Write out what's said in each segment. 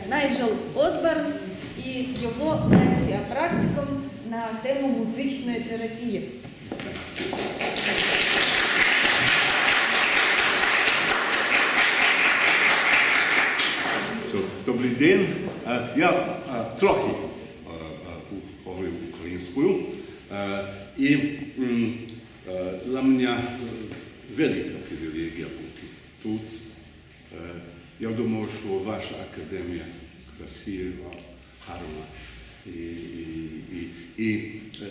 Найджел Осборн і його лекція-практикум на тему музичної терапії. Добрий день. Я трохи говорю українською. І для мене велика привілегія бути тут. Я думаю, що ваша академія красива, гарна. І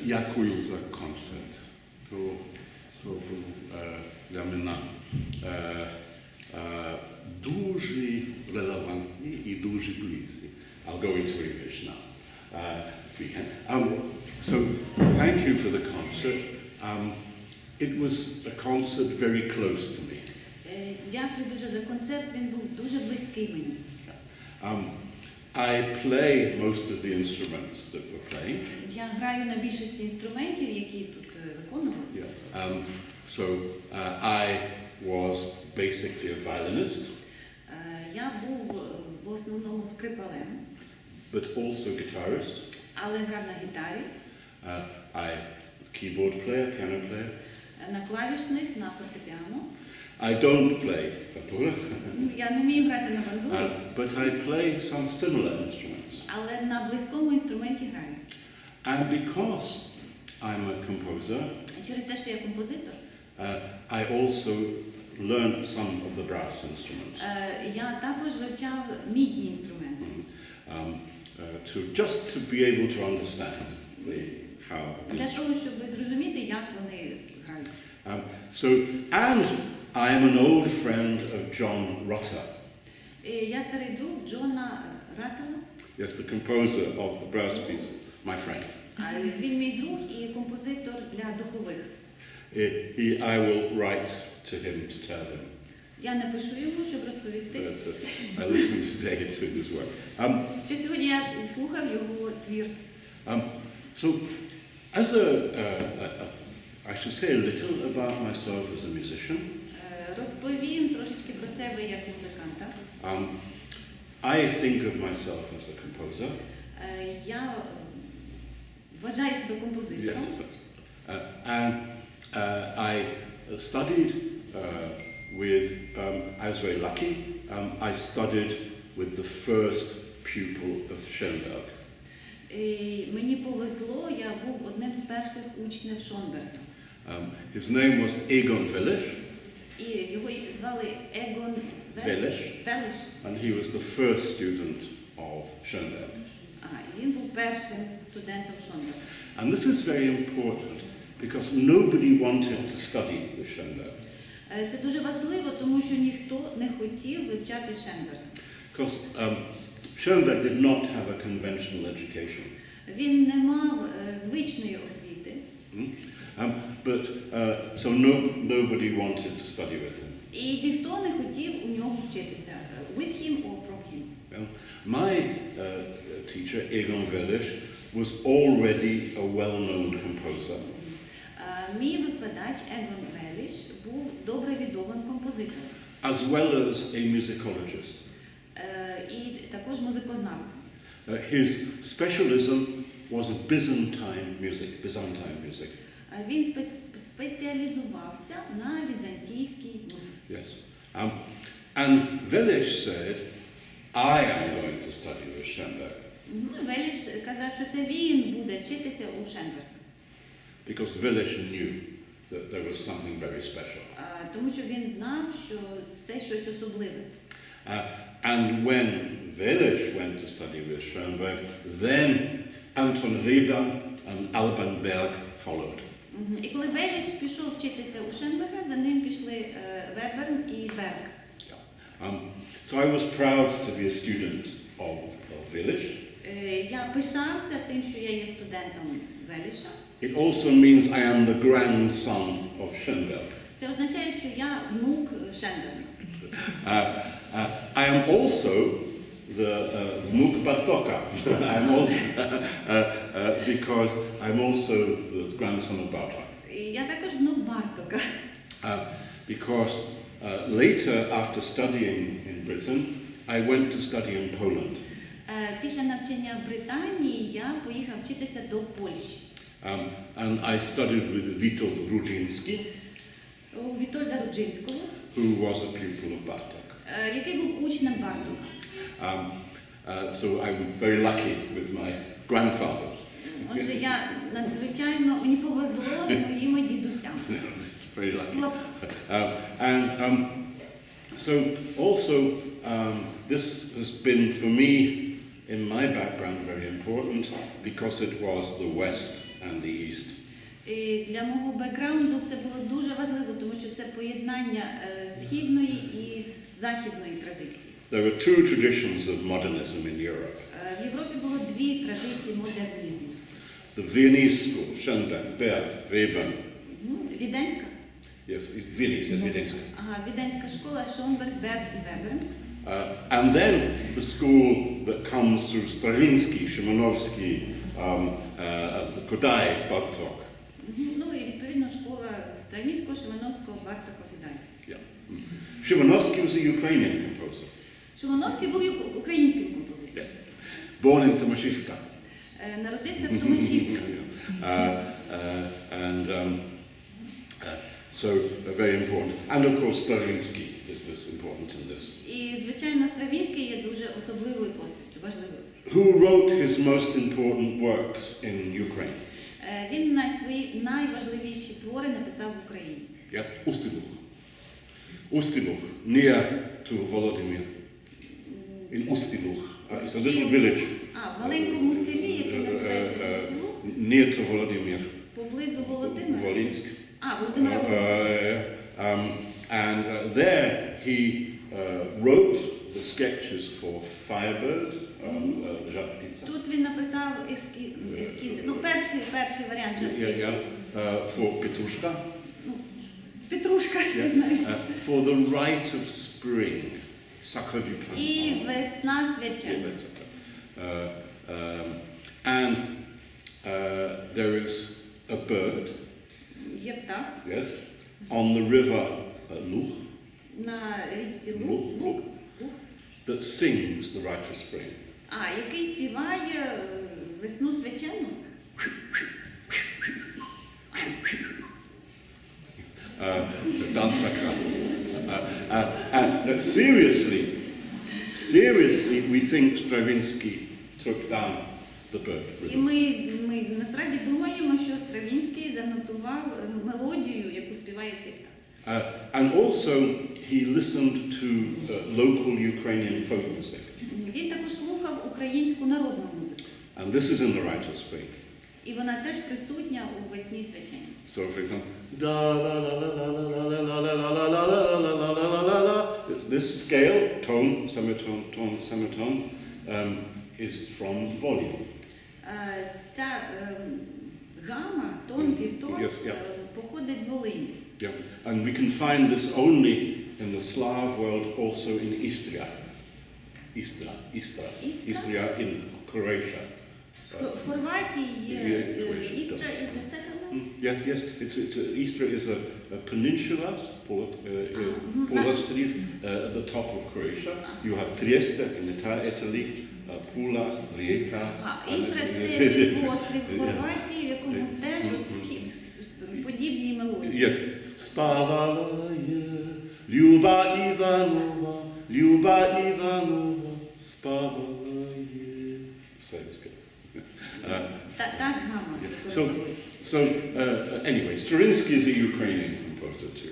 дякую за концерт. То був для мене дуже релевантні і дуже близькі. I'll go into English now, if we can. So, thank you for the concert. It was a concert very close to me. Дякую дуже за концерт, він був дуже близький мені. I play most of the instruments that we're playing. Я граю на більшості інструментів, які тут виконували. Yes. So, I was basically a violinist. Я був в основному скрипалем. But also guitarist. Але грав на гітарі. I keyboard player, piano player. На клавішних, на фортепіано. I don't play bandura. Я не вмію грати на бандурі. But I play some similar instruments. Але на близькому інструменті граю. And because I'm a composer, через те, що я композитор, I also learned some of the brass instruments. Я також вивчав мідні інструменти. Just to be able to understand how. Для того, щоб зрозуміти, як вони грають. So, and I am an old friend of John Rutter. Я старий друг Джона Раттела. Yes, the composer of the brass pieces, my friend. Він мій друг і композитор для духових. I will write to him to tell him. Я напишу йому, щоб розповісти. I listened today to his work. Що сьогодні я слухав його твір. So, as I should say a little about myself as a musician. Розповім трошечки про себе як музиканта. I think of myself as a composer. Я вважаю себе композитором. And I studied with, I was very lucky, I studied with the first pupil of Schoenberg. Мені повезло, я був одним з перших учнів Шонберга. His name was Egon Vellisch. І його звали Егон Vellisch. And he was the first student of Schoenberg. Він був першим студентом Шонберга. And this is very important because nobody wanted to study with Schoenberg. Це дуже важливо, тому що ніхто не хотів вивчати Шенберга. Because Schoenberg did not have a conventional education. Він не мав звичної освіти. But so nobody wanted to study with him. І ніхто не хотів у нього вчитися. With him or from him. Well, my teacher, Egon Vellisch, was already a well-known composer. Мій викладач Егон Веліш був добре відомим композитором. As well as a musicologist. І також музикознавцем. His specialism was Byzantine music. Він спеціалізувався на візантійській музиці. Yes. And Vellisch said, I am going to study with Schoenberg. Веліш казав, що це він буде вчитися у Шенберга. Because Vellisch knew that there was something very special. Тому що він знав, що це щось особливе. And when Vellisch went to study with Schoenberg, then Anton Weber and Alban Berg followed. І коли Веліш пішов вчитися у Шенберга, за ним пішли Веберн і Берг. So I was proud to be a student of Vellisch. Я пишався тим, що я є студентом Веліша. It also means I am the grandson of Schoenberg. Це означає, що я внук Шенберга. I am also the внук Bartoka. I'm also because I'm also the grandson of Bartok. Я також внук Бартока. Because later, after studying in Britain, I went to study in Poland. Після навчання в Британії я поїхав вчитися до Польщі. And I studied with Witold Rudziński, У Вітольда Руджинського, who was a pupil of Bartok. Який був учнем Бартока. So I was very lucky with my grandfathers. Отже, я надзвичайно, мені повезло з моїми дідусями. It's very lucky. So also this has been for me in my background very important because it was the West and the East. І для мого бекграунду це було дуже важливо, тому що це поєднання східної і західної традиції. There were two traditions of modernism in Europe. В Європі було дві традиції модернізму. The Viennese school, Schoenberg, Berg, Weber. Віденська? Yes, Viennese, is Wiedeńska. Ага, Віденська школа, Шонберг, Берг і Вебер. And then the school that comes through Stravinsky, Szymanowski, Kodai, Bartok. Ну і відповідно школа Стравінського, Шимановського, Бартока, Кодай. Yeah. Szymanowski was a Ukrainian composer. Шимановський був українським композитором. Yeah. Born in Tomaszywka. Народився в Томашівці. So very important. And of course Stravinsky is this important in this. І, звичайно, Стравінський є дуже особливою постаттю, важливою. Who wrote his most important works in Ukraine? Він свої найважливіші твори написав в Україні. Yeah, Ustibukh. Ustibukh, near to Volodymyr. In Ustibukh. It's a little village. В маленькому селі, яке називається Устилух. Near to Volodymyr. Поблизу Володимира. Volynsk. Володимира Волинського. And there he wrote the sketches for Firebird, Żabtica. Тут він написав ескізи. Ну, перший варіант Żabtiці. For Petrushka. Петрушка, всі знають. For the rite of spring, Sacre du Printemps. І весна свячена. And there is a bird. Є птах. Yes. On the river Luch. На річці Луг. That sings the rite of spring. Який співає весну свячену. Dance sacra. And seriously, we think Stravinsky took down the bird. І ми насправді думаємо, що Стравінський занотував мелодію, яку співає цей птах. And also he listened to local Ukrainian folk music. Він також слухав українську народну музику. And this is in the rite of spring. І вона теж присутня у весні свяченні. So, for example, da la la la la la la la la la la la la la la la la la. This scale, tone, semitone, is from volume. Ця гама, тон, півтон, походить з Волині. Yeah, and we can find this only in the Slav world, also in Istria. Istria in Croatia. В Хорватії є Істра is a settlement? Yes. Istria is a peninsula, Polostrov, at the top of Croatia. You have Trieste in Italy, Pula, Rijeka. Істра – це острів в Хорватії, в якому теж подібні мелодії. Spavala je Ljuba Ivanova, spavala je. Та ж гама. So anyway, Stravinsky is a Ukrainian composer too.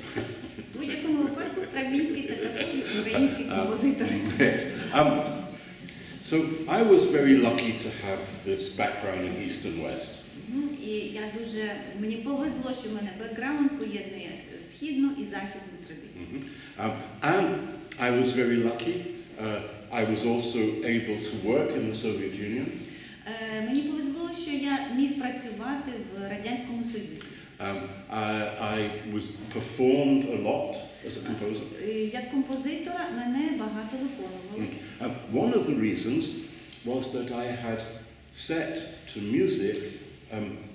В будь-якому випадку Стравінський – це також український композитор. So I was very lucky to have this background in East and West. І мені повезло, що в мене бекграунд поєднує східну і західну традицію. And I was very lucky. I was also able to work in the Soviet Union. Мені повезло, що я міг працювати в Радянському Союзі. I was performed a lot as a composer. Як композитора мене багато виконували. One of the reasons was that I had set to music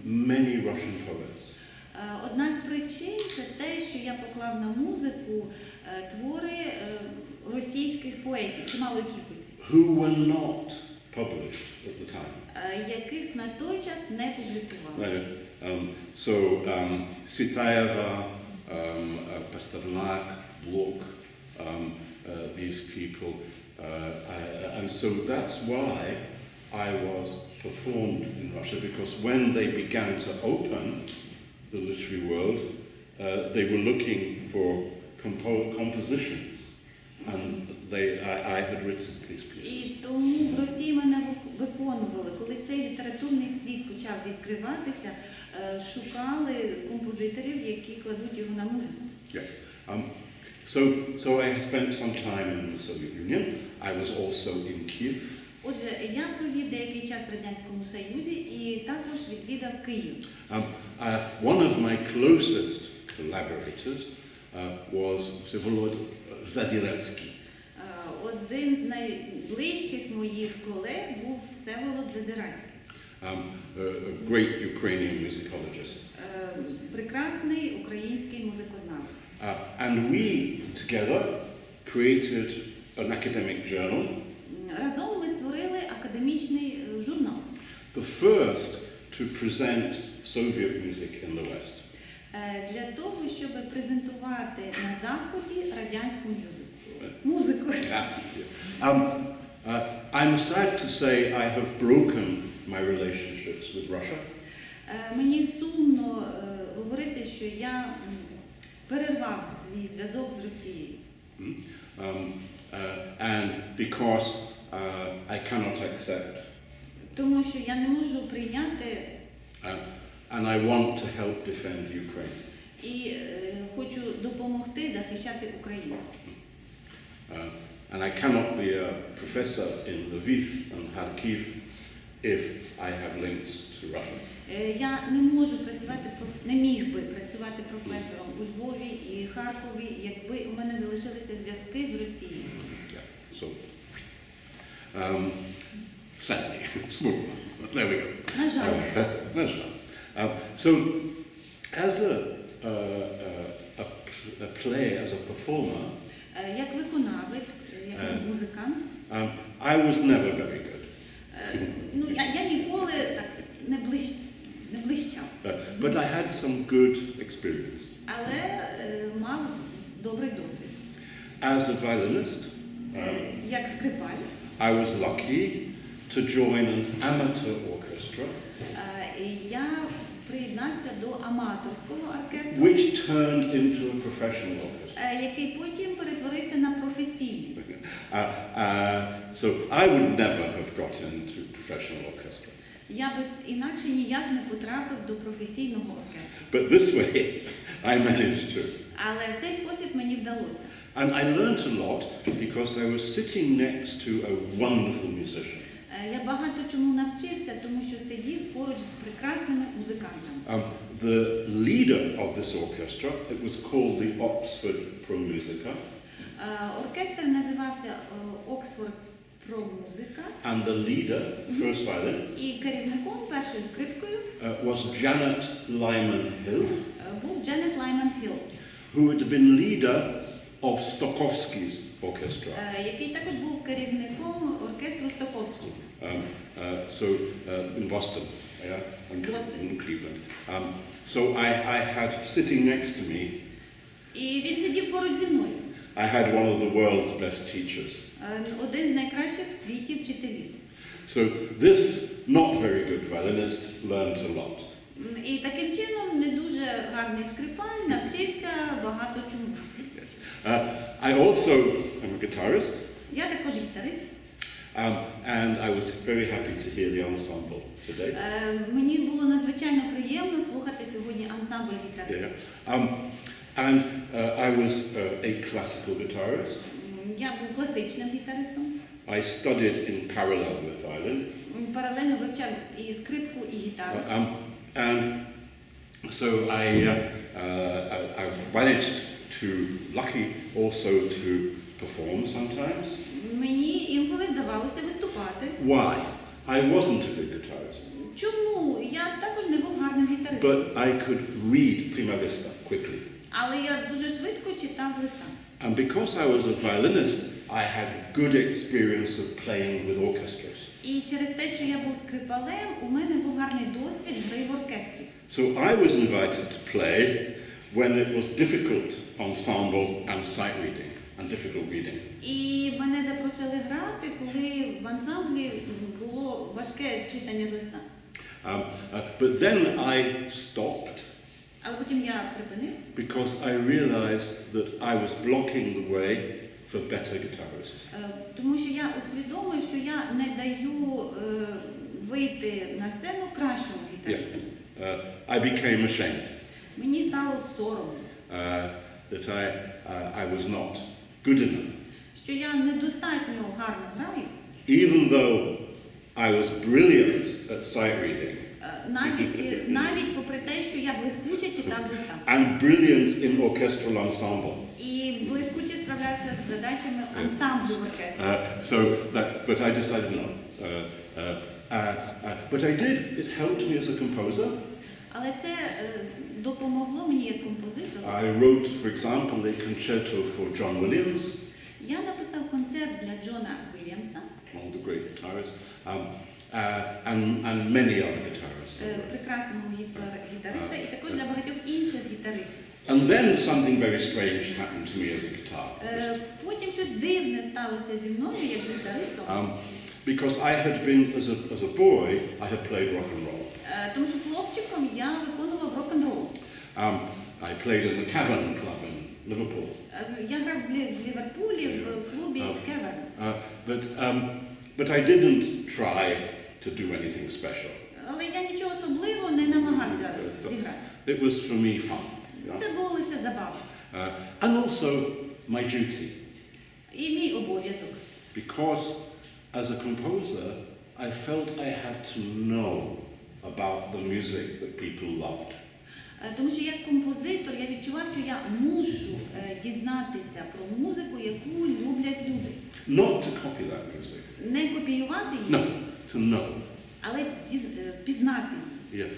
many Russian poets. Одна з причин – це те, що я поклав на музику твори російських поетів, чимало кількості, who were not published at the time. Яких на той час не публікували. Svitaeva, Pasternak, Blok, these people, and so that's why I was performed in Russia, because when they began to open the literary world, they were looking for compositions, and I had written these pieces. І тому в Росії мене виконували. Коли цей літературний світ почав відкриватися, шукали композиторів, які кладуть його на музику. Yes. So I spent some time in the Soviet Union. I was also in Kyiv. Отже, я провів деякий час в Радянському Союзі і також відвідав Київ. One of my closest collaborators was Всеволод Задірецький. Один з найближчих моїх колег був Всеволод Задірецький. A great Ukrainian musicologist. Прекрасний український музикознавець. And we together created an academic journal. Разом ми створили академічний журнал. The first to present Soviet music in the West. Для того, щоб презентувати на Заході радянську музику. I'm sad to say I have broken my relationships with Russia. Мені сумно говорити, що я перервав свій зв'язок з Росією. And because I cannot accept. Тому що я не можу прийняти. And I want to help defend Ukraine. І хочу допомогти захищати Україну. And I cannot be a professor in Lviv and Kharkiv if I have links to Russia. Я не можу працювати, не міг би працювати професором у Львові і Харкові, якби у мене залишилися зв'язки з Росією. Yeah. So, sadly, small. There we go. На жаль. На жаль. So, as a player, as a performer, як виконавець, як музикант, I was never very good. Ну, я ніколи так не блищав. But I had some good experience. Але мав добрий досвід. As a violinist, як скрипаль, I was lucky to join an amateur orchestra. Я приєднався до аматорського оркестру, which turned into a professional orchestra. Який потім перетворився на професійний. So I would never have got into professional orchestra. Я би інакше ніяк не потрапив до професійного оркестру. But this way I managed to. Але в цей спосіб мені вдалося. And I learned a lot because I was sitting next to a wonderful musician. Я багато чому навчився, тому що сидів поруч з прекрасними музикантами. The leader of this orchestra, it was called the Oxford Pro Musica. Оркестр називався Oxford Pro Musica. And the leader, first violin, І керівником, першою скрипкою, was Janet Lyman Hill. Був Дженет Лайман Хілл, who had been leader of Stokowski's orchestra. Який також був керівником оркестру Стоковського. In Boston, yeah, Boston. in Cleveland. So I had sitting next to me. І він сидів поруч зі мною. I had one of the world's best teachers. Один з найкращих в світі вчителів. So this not very good violinist learned a lot. І таким чином не дуже гарний скрипаль навчився багато чому. Yes. I also am a guitarist. Я також гітарист. And I was very happy to hear the ensemble today. Мені було надзвичайно приємно слухати сьогодні ансамбль гітаристів. And I was a classical guitarist. Я був класичним гітаристом. I studied in parallel with violin. Паралельно вивчав і скрипку, і гітару. And so I managed to, lucky also to perform sometimes. Мені інколи вдавалося виступати. Why? I wasn't a good guitarist. Чому? Я також не був гарним гітаристом. But I could read prima vista quickly. Але я дуже швидко читав з листа. And because I was a violinist, I had good experience of playing with orchestras. І через те, що я був скрипалем, у мене був гарний досвід гри в оркестрі. So I was invited to play when it was difficult ensemble and sight reading and difficult reading. І мене запросили грати, коли в ансамблі було важке читання з листа. But then I stopped Але потім я припинив, because I realized that I was blocking the way for better guitarists. тому що я усвідомив, що я не даю вийти на сцену кращому гітаристу. I became ashamed Мені стало соромно, that I was not good enough. що я недостатньо гарно граю, Even though I was brilliant at sight reading навіть попри те, що я блискуче читав з листа. and brilliant in orchestral ensemble. І блискуче справлявся з задачами ансамблю в оркестрі. But I decided no. But I did. It helped me as a composer. Але це допомогло мені як композитору. I wrote, for example, a concerto for John Williams, Я написав концерт для Джона Вільямса, one of the great guitarists, and many other guitarists. прекрасного гітариста, і також для багатьох інших гітаристів. And then something very strange happened to me as a guitarist. Потім щось дивне сталося зі мною, як з гітаристом. Because I had been, as a boy, I had played rock and roll. Тому що хлопчиком я виконував рок-н-рол. I played in the Cavern Club in Liverpool. Я грав в Ліверпулі, в клубі Кеверн. But I didn't try to do anything special. Але я нічого особливого не намагався зіграти. It was for me fun. Це було лише забава. And also my duty. І мій обов'язок. Because as a composer, I felt I had to know about the music that people loved. Тому що як композитор я відчував, що я мушу дізнатися про музику, яку люблять люди. Not to copy that music. Не копіювати її, No, to know. але пізнати її. Yeah.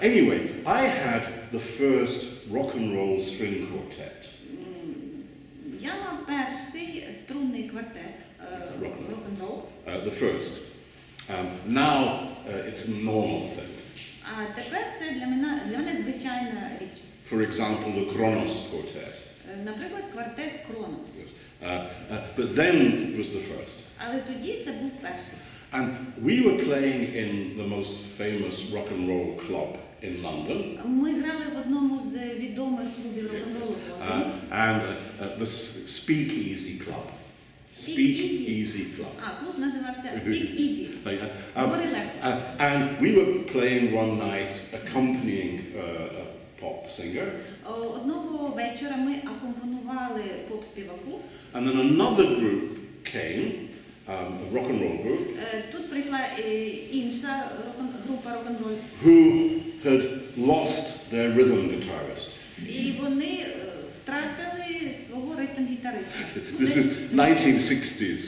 Anyway, I had the first rock and roll string quartet. Я мав перший струнний квартет рок-н-рол. The first. Now it's a normal thing. А тепер це для мене звичайна річ. For example, the Kronos quartet. Наприклад, квартет Кронос. But then was the first. Але тоді це був перший. And we were playing in the most famous rock and roll club in London. Ми грали в одному з відомих клубів рок-н-ролу в Лондоні. And the Speakeasy Club. Speakeasy Club. Клуб називався Speakeasy. And we were playing one night accompanying a pop singer. Одного вечора ми акомпонували поп-співаку. And then another group came, a rock and roll group. Тут прийшла інша група рок-н-ролу. Who had lost their rhythm guitarist. І вони втратили свого ритм-гітариста. This is 1960s.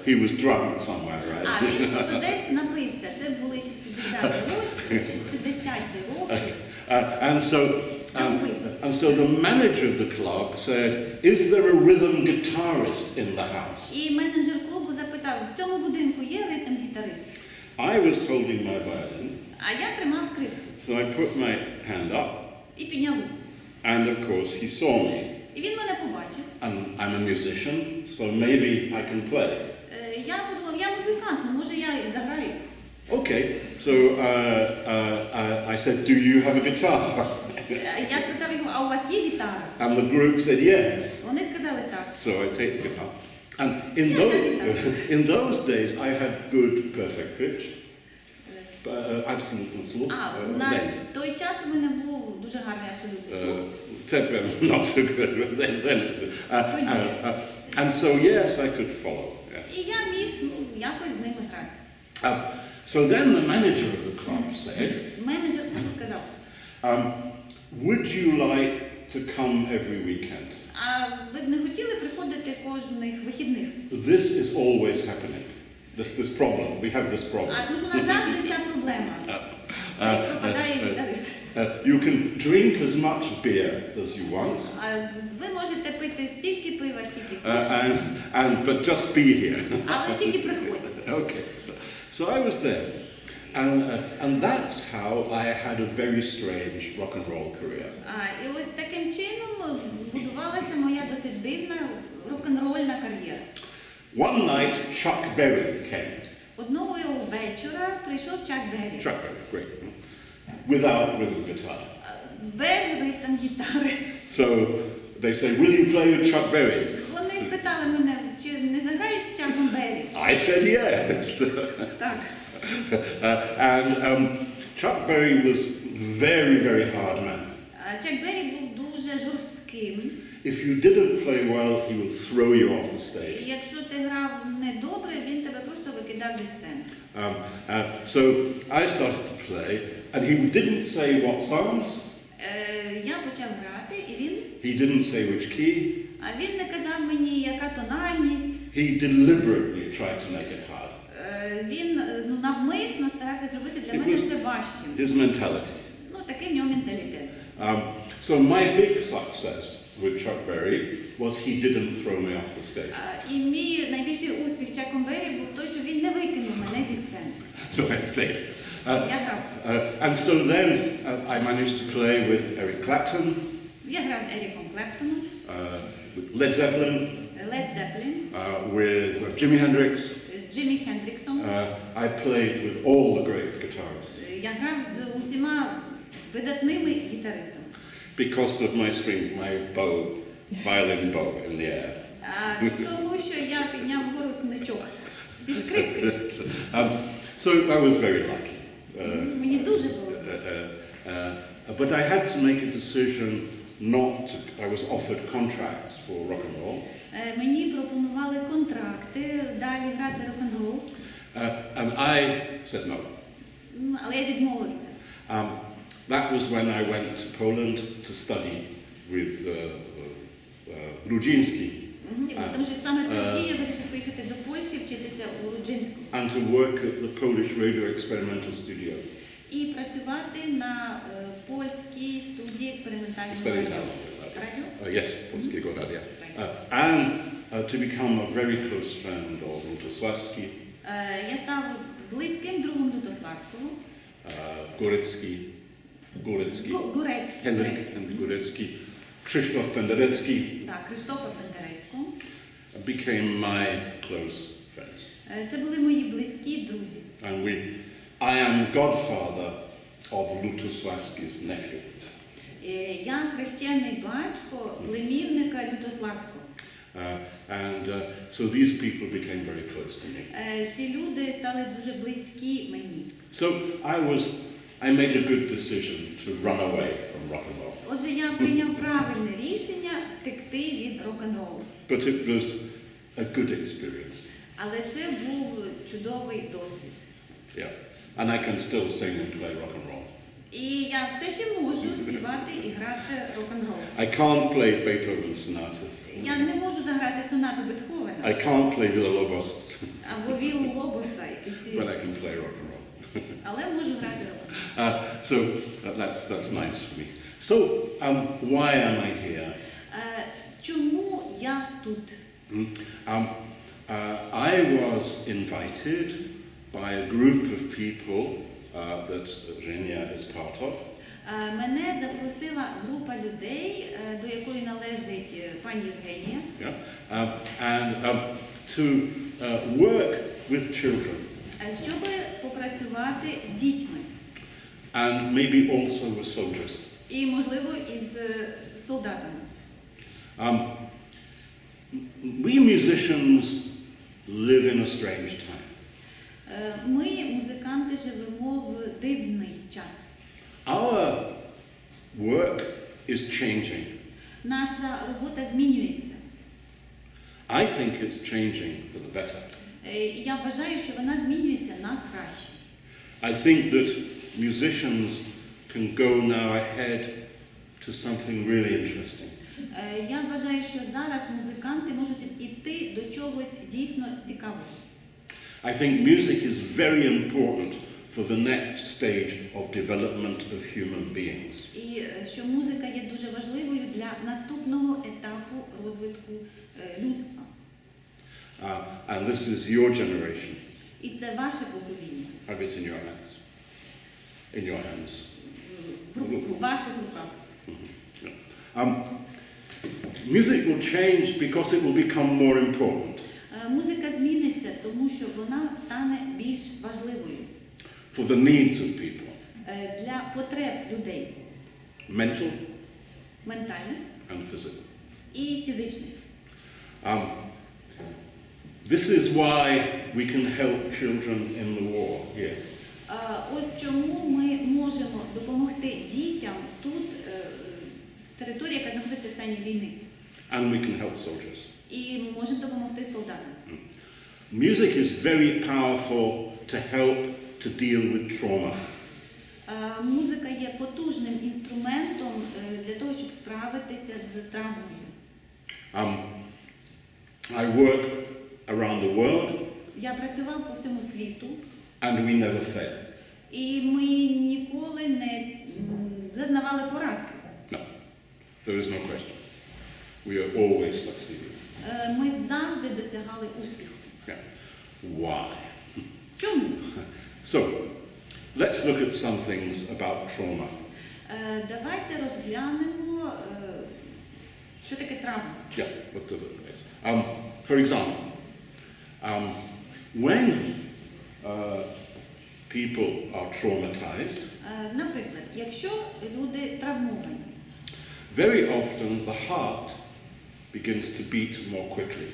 He was drunk somewhere, right? Він десь напився. Це були 60-ті роки. And so the manager of the club said, "Is there a rhythm guitarist in the house?" І менеджер клубу запитав: "В цьому будинку є ритм-гітарист?" I was holding my violin. А я тримав скрипку. So I put my hand up. І підняв руку. And of course he saw me. І він мене побачив. And I'm a musician, so maybe I can play. Я подумав, я музикант, може я і заграю. Okay, so I said, "Do you have a guitar?" Я спитав його: "А у вас є гітара?" And the group said yes. Вони сказали так. So I take the guitar. And in those days I had good perfect pitch. Absolute слух. На той час у мене був дуже гарний абсолютний слух. Tepper, not so good. Then and so yes, I could follow. Yes. І я міг якось з ними грати. So then the manager of the club said, менеджер клубу сказав: "Would you like to come every weekend?" "А ви б не хотіли приходити кожних вихідних?" This is always happening. This problem. We have this problem. Тому що у нас завжди ця проблема. Десь пропадає гітарист. You can drink as much beer as you want, Ви можете пити стільки пива, скільки хочете, but just be here. але тільки приходьте. Okay, so I was there, and that's how I had a very strange rock and roll career. І ось таким чином будувалася моя досить дивна рок-н-рольна кар'єра. One night, Chuck Berry came. Одного вечора прийшов Чак Беррі. Chuck Berry, great. Without rhythm guitar. Без ритм гітари. So they say, will you play with Chuck Berry? Вони спитали мене, чи не заграєш з Чаком Беррі? I said yes. Так. And Chuck Berry was very, very hard man. Чак Беррі був дуже жорстким. If you didn't play well, he would throw you off the stage. І якщо ти грав недобре, він тебе просто викидав зі сцени. So I started to play, and he didn't say what songs. Я почав грати, і він... He didn't say which key. А він не казав мені, яка тональність. He deliberately tried to make it hard. Він навмисно старався зробити для мене все важчим. His mentality. Такий в нього менталітет. So my big success with Chuck Berry was he didn't throw me off the stage. І мій найбільший успіх Чаком Беррі був той, що він не викинув мене зі сцени. So I stayed. Я грав. And so then I managed to play with Eric Clapton. Я грав з Еріком Клептоном. With Led Zeppelin. Led Zeppelin. With Jimi Hendrix. З Джиммі Хендріксом. I played with all the great guitarists. Я грав з усіма видатними гітаристами. Because of my string, my bow, violin bow in the air. Тому що я підняв вгору смичок під скрипки. So I was very lucky. Мені дуже повезло. But I had to make a decision not to. I was offered contracts for rock and roll. Мені пропонували контракти далі грати рок-н-рол. And I said no. Але я відмовився. That was when I went to Poland to study with Rudziński. Тому що саме тоді я вирішив поїхати до Польщі, вчитися у Руджинську. And to work at the Polish Radio Experimental Studio. І працювати на польській студії експериментального радіо. Yes, Polskiego Radia. And to become a very close friend of Lutosławski. Я став близьким другом Лютославського. Górecki, Górecki. Henryk Górecki, Krzysztof Penderecki. Так, Krzysztofa Pendereckiego. Became my close friends. Це були мої близькі друзі. And I am godfather of Lutosławski's nephew. Я хрещений батько племінника Лютославського. So these people became very close to me. Ці люди стали дуже близькі мені. So I made a good decision to run away from rock and roll. Отже, я прийняв правильне рішення втекти від рок-н-ролу. But it was a good experience. Але це був чудовий досвід. Yeah. And I can still sing and play rock and roll. І я все ще можу співати і грати рок-н-рол. I can't play Beethoven sonatas. Я не можу заграти сонату Бетховена. I can't play Villa-Lobos. Або Віллу Лобоса, якийсь But I can play rock and roll. але можу грати рок. So that's nice for me. So why am I here? Чому я тут? I was invited by a group of people that Żenia is part of. Мене запросила група людей, до якої належить пані Євгенія. And to work with children. Щоб попрацювати з дітьми. And maybe also with soldiers. І, можливо, із солдатами. We musicians live in a strange time. Ми, музиканти, живемо в дивний час. Our work is changing. Наша робота змінюється. I think it's changing for the better. Я вважаю, що вона змінюється на краще. I think that musicians can go now ahead to something really interesting. Я вважаю, що зараз музиканти можуть іти до чогось дійсно цікавого. I think music is very important for the next stage of development of human beings. І що музика є дуже важливою для наступного етапу розвитку людства. And this is your generation. І це ваше покоління. Have it in your hands. In your hands. В ваших руках. Music will change because it will become more important. Музика зміниться, тому що вона стане більш важливою. For the needs of people. Для потреб людей. Mental. Ментальних. And physical. І фізичних. This is why we can help children in the war here. Ось чому ми можемо допомогти дітям тут, в території, яка знаходиться в стані війни. And we can help soldiers. І можемо допомогти солдатам. Music is very powerful to help to deal with trauma. Музика є потужним інструментом для того, щоб справитися з травмою. I work around the world. Я працював по всьому світу. And we never fail. І ми ніколи не зазнавали поразки. No, there is no question. We are always succeeding. Ми завжди досягали успіху. Yeah. Why? Чому? So, let's look at some things about trauma. Давайте розглянемо, що таке травма. Yeah, what does it mean? For example, when people are traumatized, Наприклад, якщо люди травмовані, very often the heart begins to beat more quickly.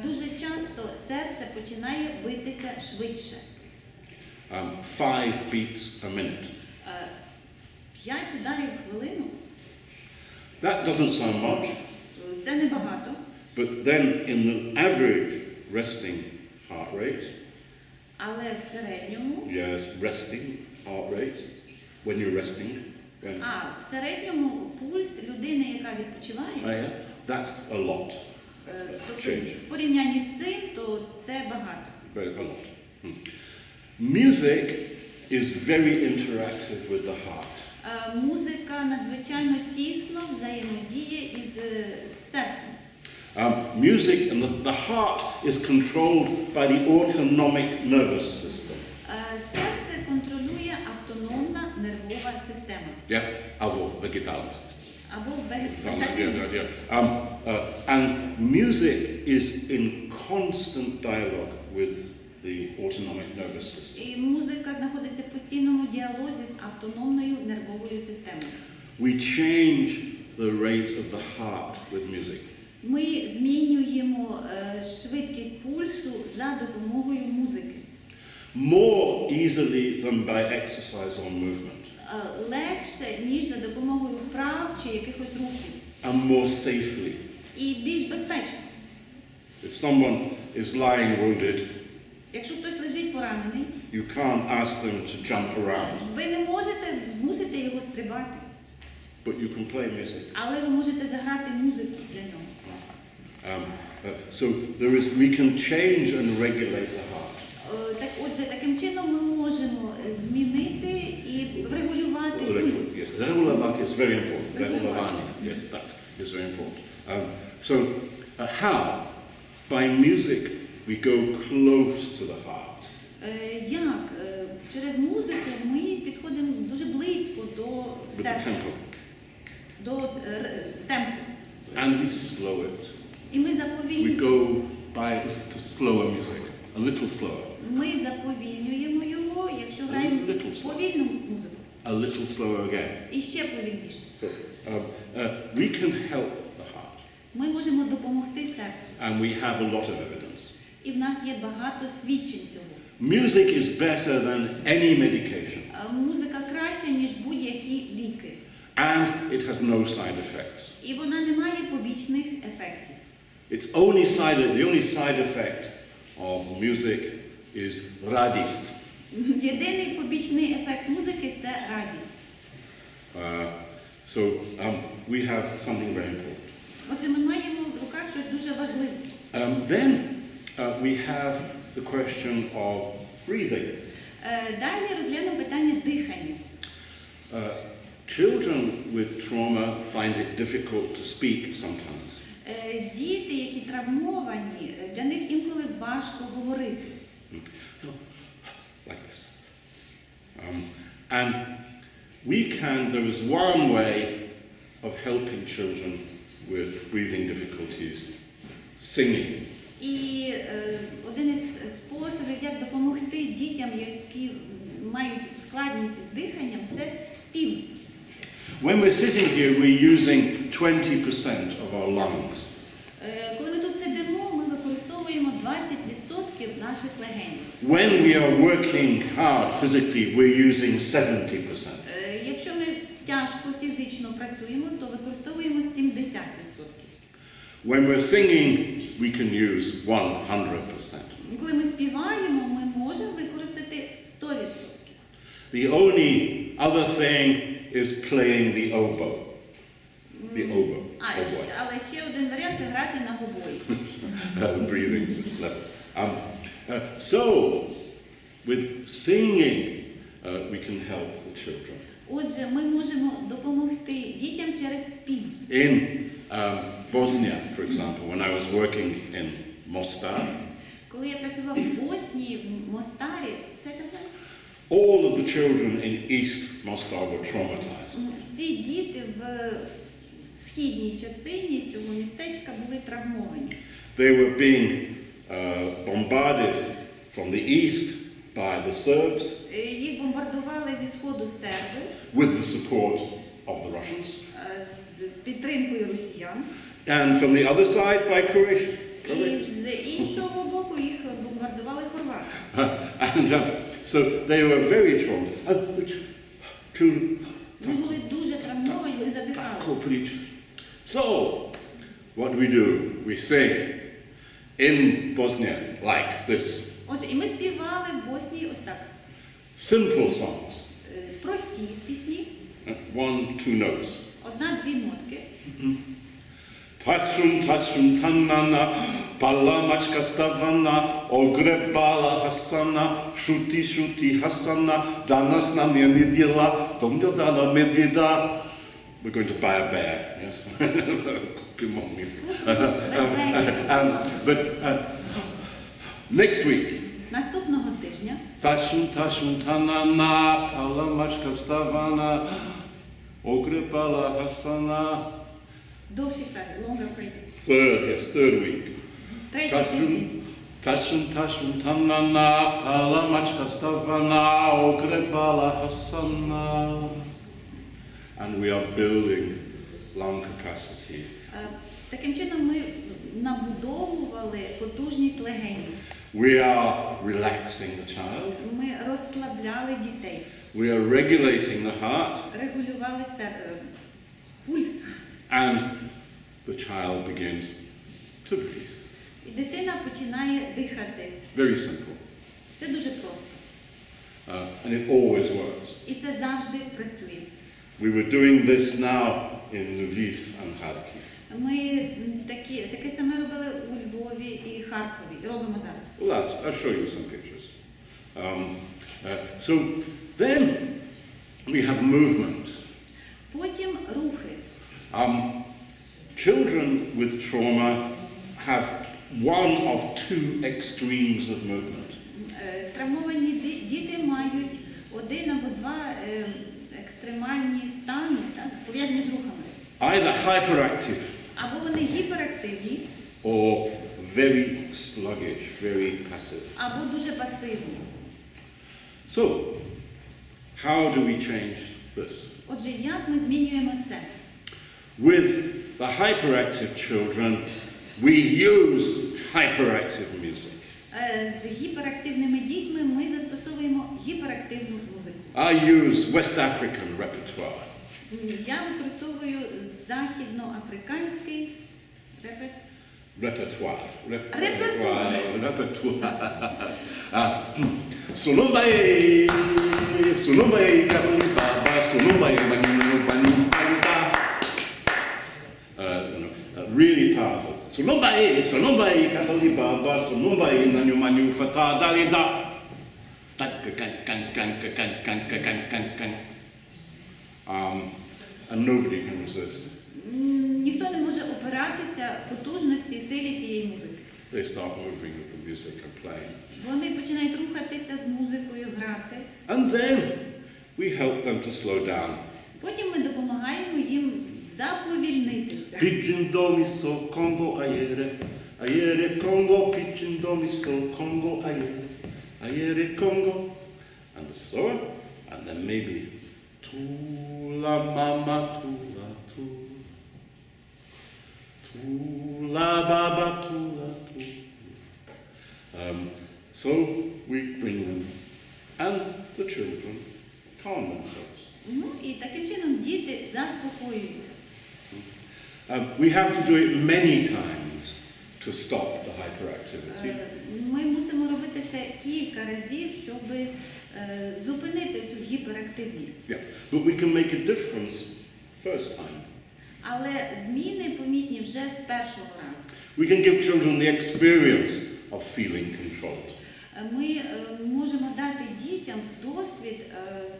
Дуже часто серце починає битися швидше. 5 beats a minute. 5 ударів в хвилину. That doesn't sound much, Це небагато. but then in the average resting heart rate, Але в середньому, yes, resting heart rate, when you're resting, when, в середньому пульс людини, яка відпочиває, that's a lot. тобто в порівнянні з цим, то це багато. A lot. Music is very interactive with the heart. Музика надзвичайно тісно взаємодіє із серцем. Music and the heart is controlled by the autonomic nervous system. Серце контролює автономна нервова система. Yeah, або вегетальна система. Або вегетативна. And music is in constant dialogue with the autonomic nervous system. І музика знаходиться в постійному діалозі з автономною нервовою системою. We change the rate of the heart with music. Ми змінюємо швидкість пульсу за допомогою музики. More easily than by exercise or movement. Легше, ніж за допомогою вправ чи якихось рухів. And more safely. І більш безпечно. If someone is lying wounded, якщо хтось лежить поранений, you can't ask them to jump around. Ви не можете змусити його стрибати. But you can play music. Але ви можете заграти музику для нього. So we can change and regulate the heart. Так, отже, таким чином ми можемо змінити і врегулювати пульс. Yes, regulate is very important. Regulate, yes, that is very important. So how? By music we go close to the heart. Як? Через музику ми підходимо дуже близько до серця. До темпу. And we slow it. І ми We заповільнюємо. go by to slower music, a little slower. Ми заповільнюємо його, якщо граємо повільну музику. A little slower again. І ще повільніше. So we can help the heart. Ми можемо допомогти серцю. And we have a lot of evidence. І в нас є багато свідчень цього. Music is better than any medication. Музика краще, ніж будь-які ліки. And it has no side effects. І вона не має побічних ефектів. The only side effect of music is радість. Єдиний побічний ефект музики – це радість. So we have something very important. Отже, ми маємо в руках щось дуже важливе. Then we have the question of breathing. Далі розглянемо питання дихання. Children with trauma find it difficult to speak sometimes. Діти, які травмовані, для них інколи важко говорити. Like this. And there is one way of helping children with breathing difficulties, singing. І один із способів, як допомогти дітям, які мають складність з диханням, це спів. When we're sitting here, we're using 20% of our lungs. Коли ми тут сидимо, ми використовуємо 20% наших легенів. When we are working hard physically, we're using 70%. Якщо ми тяжко фізично працюємо, то використовуємо 70%. When we're singing, we can use 100%. Коли ми співаємо, ми можемо використати 100%. The only other thing is playing the oboe. The oboe. Але ще один варіант – це грати на гобої. Breathing this level. So, with singing, we can help the children. Отже, ми можемо допомогти дітям через спів. In Bosnia, for example, when I was working in Mostar, Коли я працював в Боснії, в Мостарі, all of the children in East Mostar were traumatized. всі діти в східній частині цього містечка були травмовані. They were being bombarded from the east by the Serbs. Їх бомбардували зі сходу серби. With the support of the Russians. З підтримкою росіян. And from the other side by Croatia. І з іншого боку їх бомбардували хорвати. And so they were very traumatized. Вони були дуже травмовані, не задихали. So, what do? We sing in Bosnia like this. Отже, і ми співали в Боснії ось так. Simple songs. Прості пісні. 1-2 notes. Одна-дві нотки. Tashum tanana, pala machka stavana, ogrebala hasana, shuti hasana, danas nam je nedjela, dala medvjeda. We're going to buy a bear, yes? But next week. Наступного тижня. Tashum tanana, pala machka stavana, ogrebala hasana. Довші фрази, longer phrases. Third week. Третій тиждень. Tashum tanana, pala machka stavana, ogrebala hasana. And we are building lung capacity. Таким чином ми набудовували потужність легенів. We are relaxing the child. Ми розслабляли дітей. We are regulating the heart. Регулювали пульс. And the child begins to breathe. І дитина починає дихати. Very simple. Це дуже просто. And it always works. І це завжди працює. We were doing this now in Lviv and Kharkiv. Ми таке саме робили у Львові і Харкові, і робимо зараз. Well, I'll show you some pictures. So then we have movement. Потім рухи. Children with trauma have one of two extremes of movement. Травмовані діти мають один або два екстремальні стани, пов'язані з рухами. Either hyperactive. Або вони гіперактивні. Or very sluggish, very passive. Або дуже пасивні. So, how do we change this? Отже, як ми змінюємо це? With the hyperactive children, we use hyperactive music. З гіперактивними дітьми ми застосовуємо гіперактивну музику. I use West African repertoire. Я використовую західноафриканський Repertoire. Sulumbaye, kabali baba, sulumbaye manu panda. Really powerful. Sulumbaye, kabali baba, sulumbaye manu fata dalida. And nobody can resist. Ніхто не може опиратися потужності і силі цієї музики. They start moving with the music and playing. Вони починають рухатися з музикою, грати. And then we help them to slow down. Потім ми допомагаємо їм заповільнитися. Pigeon do mi so Congo ayere, ayere Congo, pigeon do mi so Congo ayere, ayere Congo, and so on, and then maybe tula mama tula tu, tula baba tula tu. So we bring them, and the children calm themselves. І таким чином діти заспокоюються. We have to do it many times to stop the hyperactivity. Ми мусимо робити це кілька разів, щоб зупинити цю гіперактивність. Yeah, but we can make a difference first time. Але зміни помітні вже з першого разу. We can give children the experience of feeling controlled. Ми можемо дати дітям досвід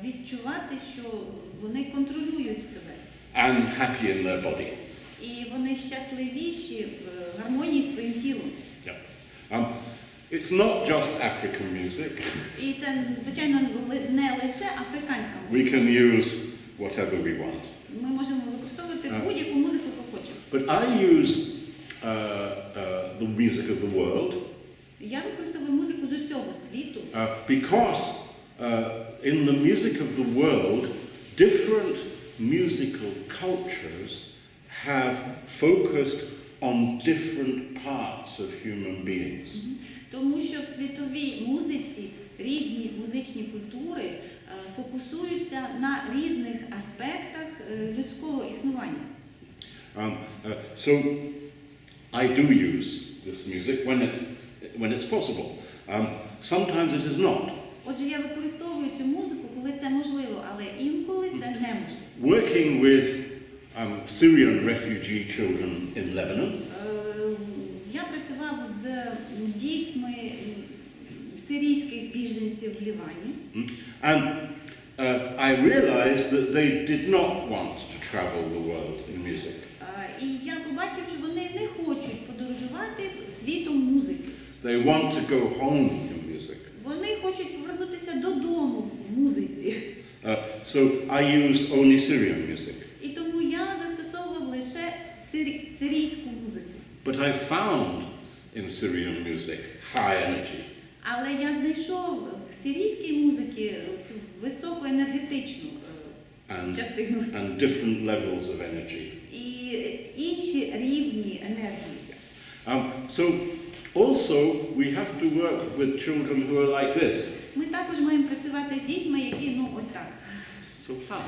відчувати, що вони контролюють себе. And happy in their body. І вони щасливіші в гармонії з своїм тілом. Yeah. It's not just African music. І це, звичайно, не лише африканська We музика. can use whatever we want. Ми можемо використовувати будь-яку музику, яку хочемо. But I use the music of the world. Я використовую музику з усього світу, Because in the music of the world, different musical cultures have focused on different parts of human beings. тому що в світовій музиці різні музичні культури фокусуються на різних аспектах людського існування. So I do use this music when it's possible. Sometimes it is not. Отже, я використовую цю музику, коли це можливо, але інколи це неможливо. Working with Syrian refugee children in Lebanon, Я працював з дітьми сирійських біженців в Лівані. and I realized that they did not want to travel the world in music. І я побачив, що вони не хочуть подорожувати світом музики. They want to go home in music. Вони хочуть повернутися додому в музиці. So I used only Syrian music. І тому я застосовував лише сирійську музику. But I found in Syrian music high energy. Але я знайшов в сирійській музиці цю високоенергетичну частину. And different levels of energy. І інші рівні енергії. So also we have to work with children who are like this. Ми також маємо працювати з дітьми, які, ось так. So how?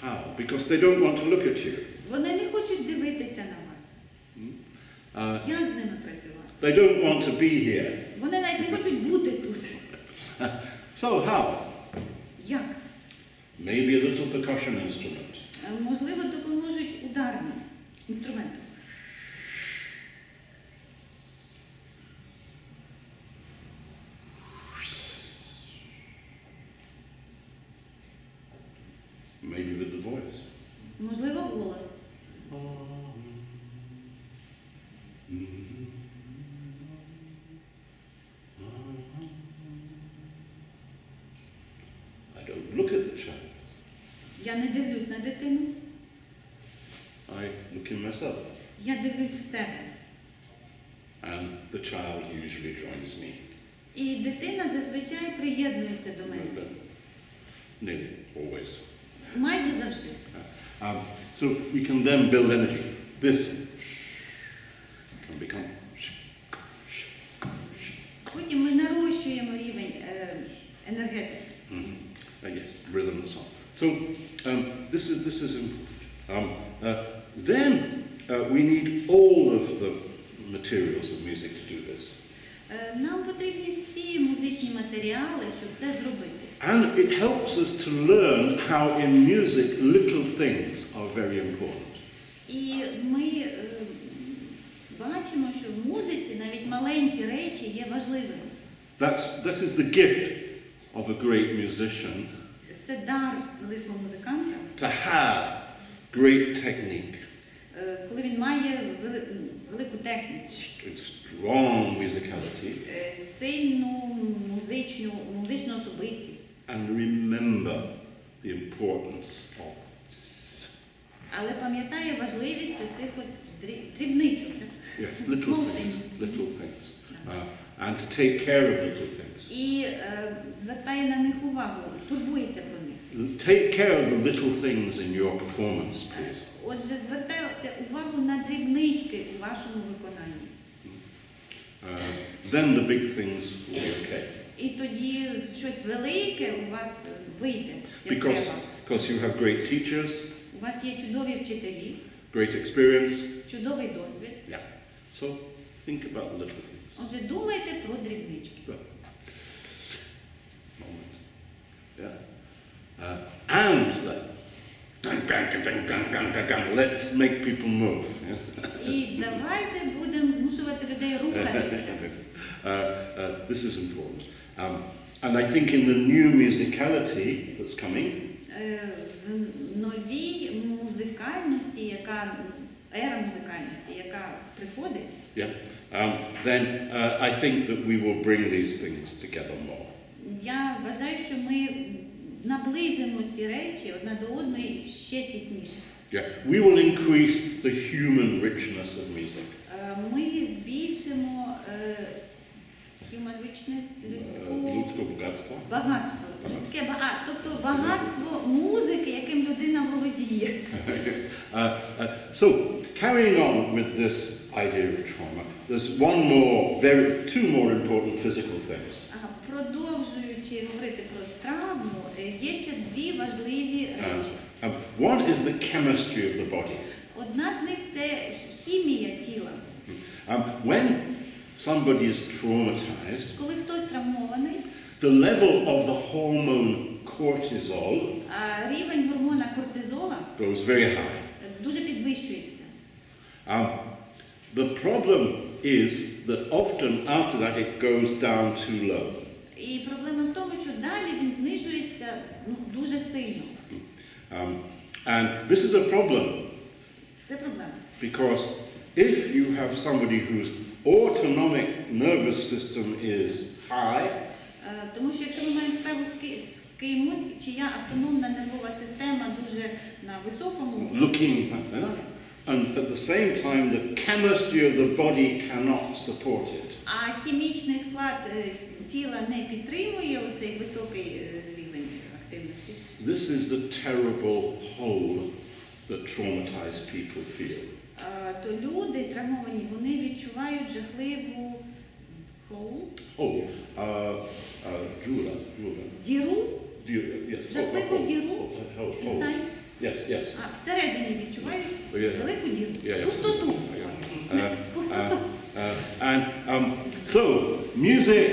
How? Because they don't want to look at you. Вони не хочуть дивитися на вас. Як з ними працювати? They don't want to be here. Вони навіть не хочуть бути тут. So how? Як? Maybe a little percussion instrument. Можливо, допоможуть ударні інструменти. Maybe with the voice. Можливо, голос. I don't look at the child. Я не дивлюсь на дитину. I look in myself. Я дивлюсь в себе. And the child usually joins me. І дитина зазвичай приєднується до мене. Nearly always. Майже завжди. So we can then build energy. This can become. Потім ми нарощуємо рівень енергетики. Yes, rhythm and song. So this is important. Then we need all of the materials of music to do this. Нам потрібні всі музичні матеріали, щоб це зробити. And it helps us to learn how in music little things are very important. І ми бачимо, що в музиці навіть маленькі речі є важливими. That is the gift of a great musician Це дар великого музиканта, to have great technique, коли він має велику техніку, strong musicality, сильну музичну особистість. and remember the importance of Але пам'ятає важливість цих от дрібничок. yes, little things, and to take care of little things. І звертає на них увагу, турбується про них. Take care of the little things in your performance, please. Отже, звертайте увагу на дрібнички у вашому виконанні. Then the big things will be okay. І тоді щось велике у вас вийде, як треба. Because you have great teachers, У вас є чудові вчителі, great experience. чудовий досвід. Yeah. So think about the little things. Отже, думайте про дрібнички. The moment. Yeah. And let's make people move. І давайте будемо змушувати людей рухатися. This is important. And I think in the new musicality that's coming, В новій музикальності, ера музикальності, яка приходить, then I think that we will bring these things together more. я вважаю, що ми наблизимо ці речі одна до одної ще тісніше. Yeah, we will increase the human richness of music. Ми збільшимо human richness, Людське багатство. багатство, тобто багатство музики, яким людина володіє. So, carrying on with this idea of trauma, there's two more important physical things. Продовжуючи говорити про травму, є ще дві важливі речі. One is the chemistry of the body. Одна з них – це хімія тіла. When somebody is traumatized, Коли хтось травмований, the level of the hormone cortisol рівень гормона кортизола goes very high. дуже підвищується. The problem is that often after that it goes down too low. І проблема в тому, що далі він знижується дуже сильно. And this is a problem. Це проблема. Because if you have somebody whose autonomic nervous system is high, Тому що якщо ми маємо справу з кимось, чия автономна нервова система дуже на високому, and at the same time the chemistry of the body cannot support it. А хімічний склад тіла не підтримує оцей високий рівень активності. This is the terrible hole that traumatized people feel. То люди травмовані, вони відчувають жахливу діру, жахливу діру, inside. Yes. Всередині відчувають велику діру, пустоту. Пустоту. And so music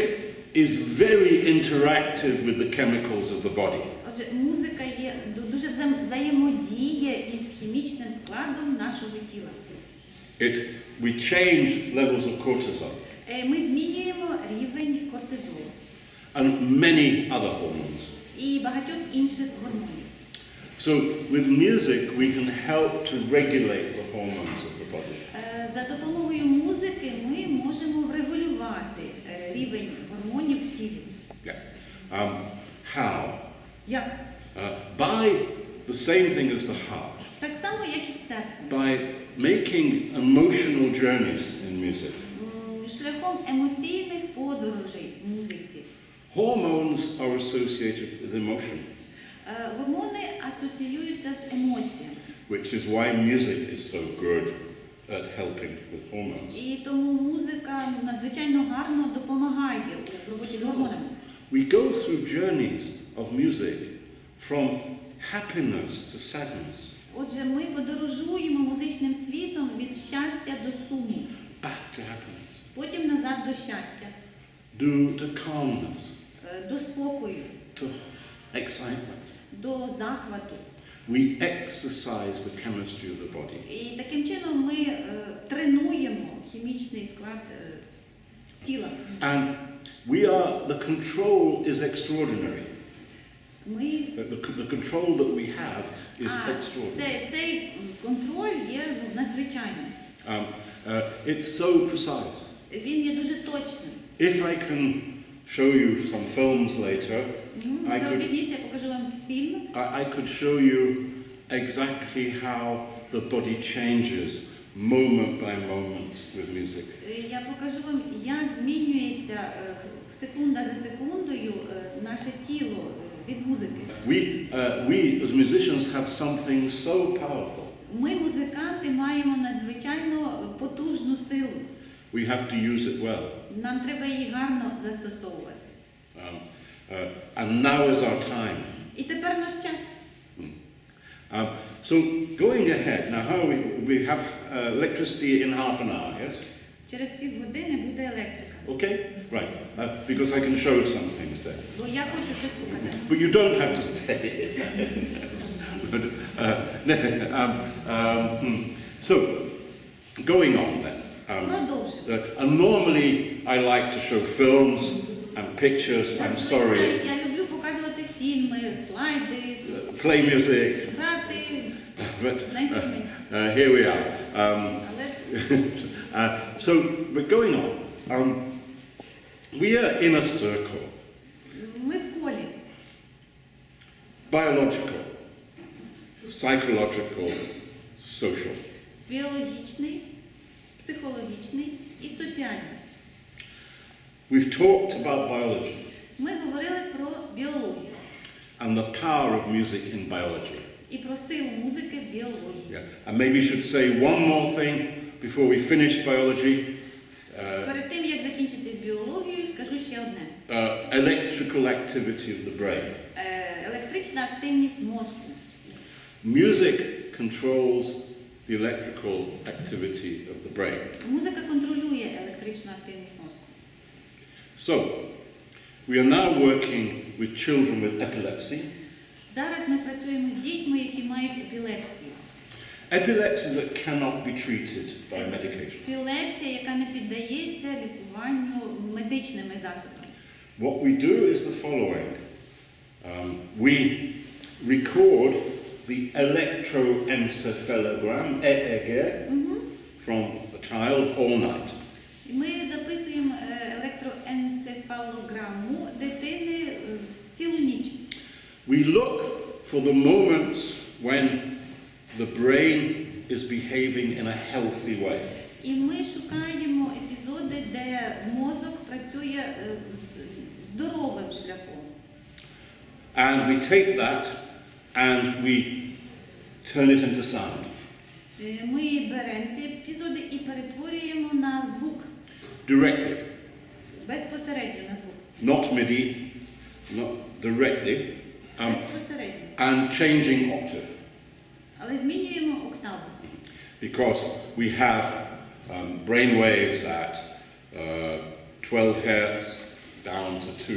is very interactive with the chemicals of the body. Отже, музика є дуже взаємодіє із хімічним складом нашого тіла. We change levels of cortisol. Ми змінюємо рівень кортизолу. And many other hormones. І багатьох інших гормонів. So with music we can help to regulate the hormones of the body. За допомогою музики ми можемо врегулювати рівень гормонів в тілі. How? Як? By the same thing as the heart. Так само, як і з серцем. By making emotional journeys in music. Шляхом емоційних подорожей в музиці. Hormones are associated with emotion. Гормони асоціюються з емоціями. Which is why music is so good at helping with hormones. І тому музика надзвичайно гарно допомагає у роботі з гормонами. We go through journeys of music from happiness to sadness. Отже, ми подорожуємо музичним світом від щастя до суму. Back to happiness. Потім назад до щастя. To calmness. До спокою. To excitement. До захвату. We exercise the chemistry of the body. І таким чином ми тренуємо хімічний склад тіла. And the control is extraordinary. Ми... The control that we have is extraordinary. Цей контроль є надзвичайним. It's so precise. Він є дуже точним. If I can show you some films later, Пізніше я покажу вам фільм. I could show you exactly how the body changes moment by moment with music. Я покажу вам, як змінюється секунда за секундою наше тіло від музики. We as musicians have something so powerful. Ми, музиканти, маємо надзвичайно потужну силу. We have to use it well. Нам треба її гарно застосовувати. And now is our time. І тепер наш час. So going ahead, now how we have electricity in half an hour, yes? Через півгодини буде електрика. Okay, right. Because I can show some things there. Бо я хочу щось показати. But you don't have to stay. But, so, going on then. Продовжимо. And normally I like to show films and pictures. I'm sorry. Я люблю показувати фільми, слайди, Play music. грати But на інструменті. here we are. Але So, but going on, we are in a circle. ми в колі. Biological, psychological, social. Біологічний, психологічний і соціальний. We've talked about biology Ми говорили про біологію and the power of music in biology. і про силу музики в біології. Yeah. And maybe you should say one more thing before we finish biology. Перед тим, як закінчити з біологією, скажу ще одне. Electrical activity of the brain. Електрична активність мозку. Music controls the electrical activity of the brain. Музика контролює електричну активність мозку. So, we are now working with children with epilepsy. Зараз ми працюємо з дітьми, які мають епілепсію. Epilepsy that cannot be treated by medication. Епілепсія, яка не піддається лікуванню медичними засобами. What we do is the following. We record the electroencephalogram, EEG, from a child all night. І ми записуємо електроенцефалограму дитини цілу ніч. We look for the moments when the brain is behaving in a healthy way. І ми шукаємо епізоди, де мозок працює здоровим шляхом. And we take that and we turn it into sound. Ми беремо ці епізоди і перетворюємо на звук. Directly. Безпосередньо на звук. Not MIDI, not directly. Безпосередньо. And changing octave. Але змінюємо октаву. Because we have brain waves at 12 hertz down to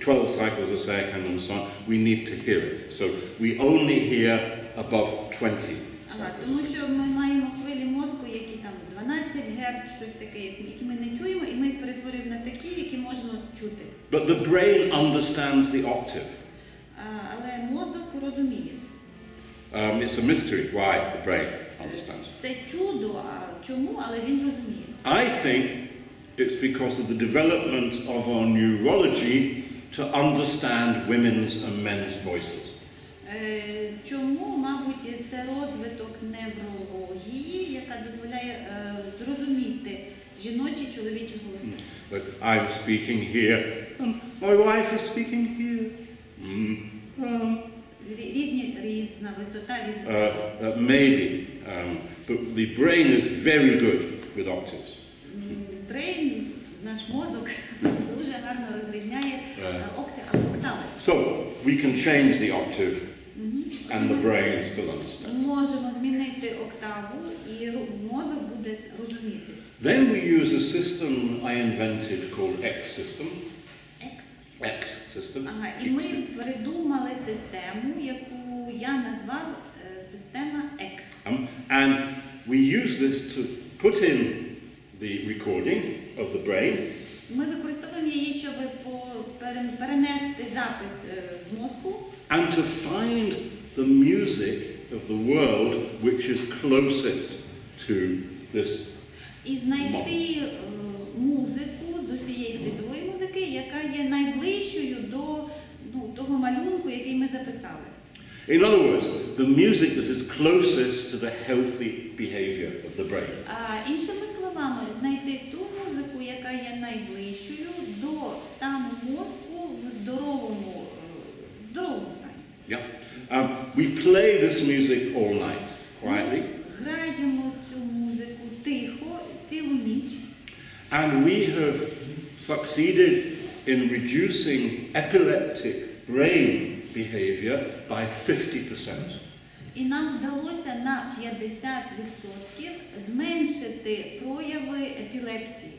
12 cycles a second and so on. We need to hear it. So we only hear above 20. Тому що ми маємо хвилі мозку, які там 12 Гц, щось таке, які ми не чуємо, і ми їх перетворюємо на такі, які можна чути. But the brain understands the octave. Але мозок розуміє. It's a mystery why the brain understands. Це чудо, а чому, але він розуміє. I think it's because of the development of our neurology to understand women's and men's voices. Чому, мабуть, це розвиток неврології, яка дозволяє зрозуміти жіночі, чоловічі голоси. But I'm speaking here, and my wife is speaking here. Різна висота, різна. Maybe, but the brain is very good with octaves. Брейн, наш мозок, дуже гарно розрізняє октави. So we can change the octave, and the brain still understands. Можемо змінити октаву, і мозок буде розуміти. Then we use a system I invented called X system. X system. Ага, і ми придумали систему, яку я назвав система X. And we use this to put in the recording of the brain. Ми використовуємо її, щоб перенести запис з мозку and to find the music of the world which is closest to this і знайти музику з усієї світової музики, яка є найближчою до того малюнку, який ми записали. In other words, the music that is closest to the healthy behavior of the brain. А іншими словами, знайти ту музику, яка є найближчою до стану мозку в здоровому стані. Yeah. We play this music all night, quietly, Граємо цю музику тихо, цілу ніч. and we have succeeded in reducing epileptic brain behavior by 50%. І нам вдалося на 50% зменшити прояви епілепсії.